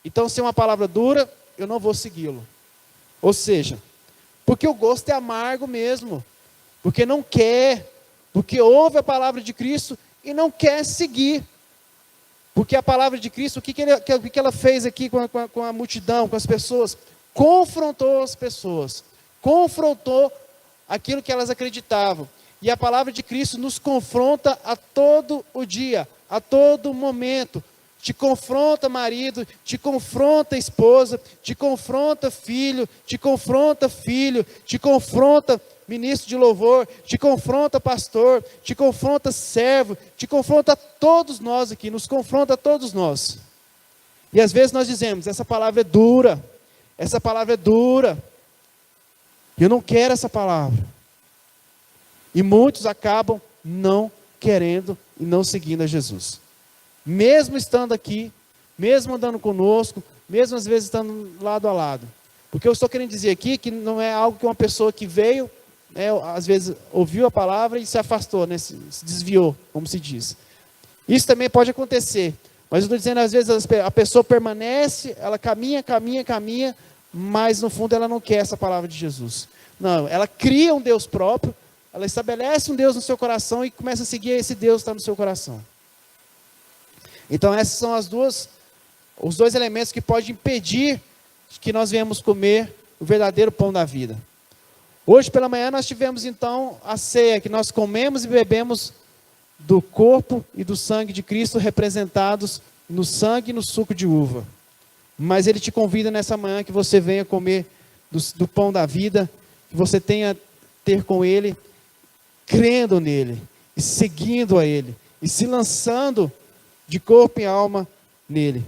Speaker 1: Então se é uma palavra dura, eu não vou segui-lo. Ou seja, porque o gosto é amargo mesmo, porque não quer, porque ouve a palavra de Cristo e não quer seguir. Porque a palavra de Cristo, o que ela fez aqui com a multidão, com as pessoas? Confrontou as pessoas, confrontou aquilo que elas acreditavam. E a palavra de Cristo nos confronta a todo o dia, a todo momento. Te confronta marido, te confronta esposa, te confronta filho, te confronta ministro de louvor, te confronta pastor, te confronta servo, te confronta a todos nós aqui, nos confronta a todos nós. E às vezes nós dizemos, essa palavra é dura, eu não quero essa palavra. E muitos acabam não querendo e não seguindo a Jesus. Mesmo estando aqui, mesmo andando conosco, mesmo às vezes estando lado a lado. Porque eu estou querendo dizer aqui que não é algo que uma pessoa que veio, às vezes ouviu a palavra e se afastou, né, se desviou, como se diz. Isso também pode acontecer. Mas eu estou dizendo, às vezes a pessoa permanece, ela caminha, mas no fundo ela não quer essa palavra de Jesus. Não, ela cria um Deus próprio, ela estabelece um Deus no seu coração e começa a seguir esse Deus que está no seu coração. Então esses são os dois elementos que podem impedir que nós venhamos comer o verdadeiro pão da vida. Hoje pela manhã nós tivemos então a ceia, que nós comemos e bebemos do corpo e do sangue de Cristo representados no sangue e no suco de uva. Mas Ele te convida nessa manhã que você venha comer do pão da vida, que você ter com Ele, crendo nele, e seguindo a Ele, e se lançando de corpo e alma nele.